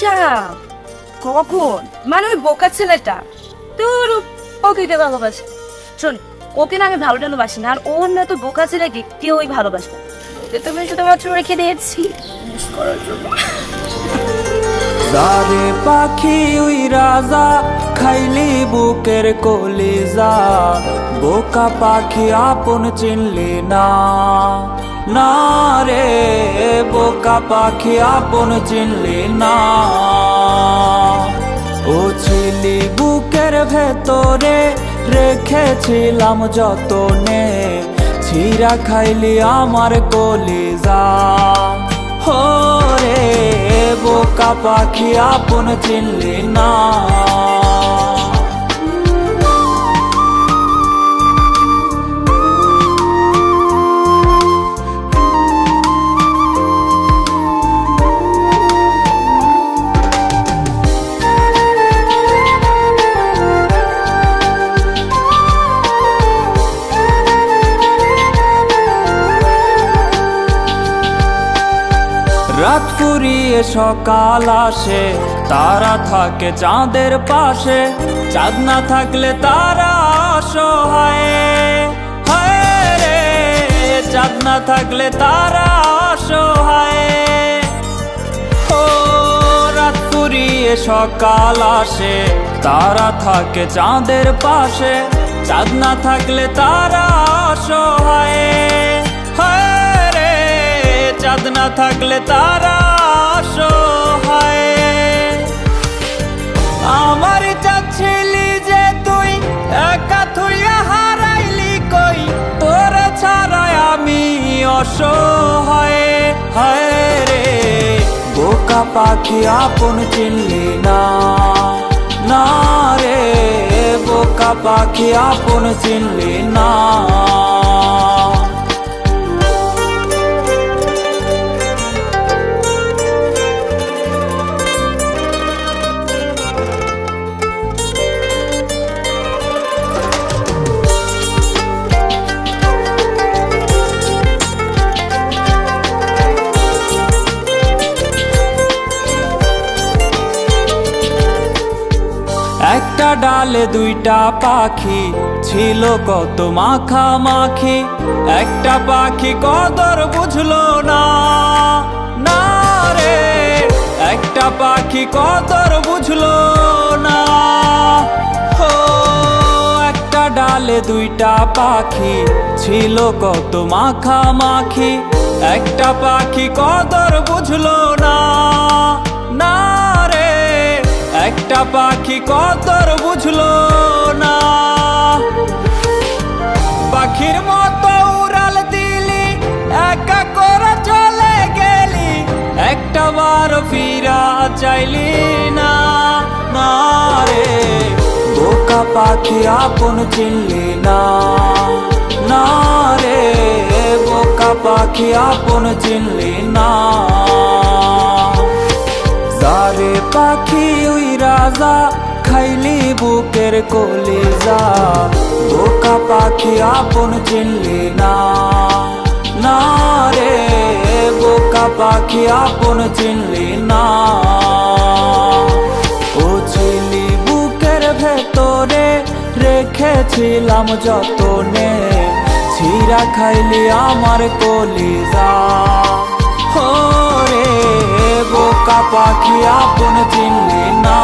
আচ্ছা, কখন? মানে ওই বোকা ছেলেটা তোর ওকে কে ভালোবাসে? শোন, ওকে না আমি ভালো বাসি না, আর ওর না তো বোকা ছেলেকে কেউই ভালোবাসে না। তুমি শুধুমাত্র রেখে দিয়েছি মিস করার জন্য। যারে পাখি উই রাজা খাইলি বুকের কলিজা, বোকা পাখি আপন চিনলি না, না রে বোকা পাখি আপন চিনলি না। ও ছিলি বুকের ভেতরে রেখেছিলাম যতনে, ছিঁড়া খাইলি আমার কলিজা। হো রে বোকা পাখি আপন চিনলি না। রাত ফুরিয়ে সকাল আসে, তারা থাকে চাঁদের পাশে, চাঁদ না থাকলে তারা অসহায়। হায় রে চাঁদ না থাকলে তারা অসহায়। ও রাত ফুরিয়ে সকাল আসে, তারা থাকে চাঁদের পাশে, চাঁদ না থাকলে তারা অসহায়। চাঁদ না থাকলে তারা অসহায়। আমার চাচ্ছিলি যে তুই একা থুইয়া হারাইলি কই, তোর ছাড়াই আমি অসহায়। হায় রে বোকা পাখি আপন চিনলি না, না রে বোকা পাখি আপন চিনলি না। একটা ডালে দুইটা পাখি ছিল কত মাখামাখি, একটা পাখি কদর বুঝলো না, না রে একটা পাখি কদর বুঝলো না। ও একটা ডালে দুইটা পাখি ছিল কত মাখামাখি, একটা পাখি কদর বুঝলো না, না রে একটা পাখি কদর বুঝলো না। পাখির মতো উড়াল দিলি, একা করে চলে গেলি, একটা বার ফিরা চাইলি না, না রে বোকা পাখি আপন চিনলি না, না রে বোকা পাখি আপন চিনলি না। যারে পাখি উই রাজা খাইলি বুকের কলিজা, বোকা পাখি আপন চিনলি না, না রে বোকা পাখি আপন চিনলি না। ও ছিলি বুকের ভেতরে রেখেছিলাম যতনে, ছিঁড়া খাইলি আমার কলিজা। হো রে বোকা পাখি আপন চিনলি না।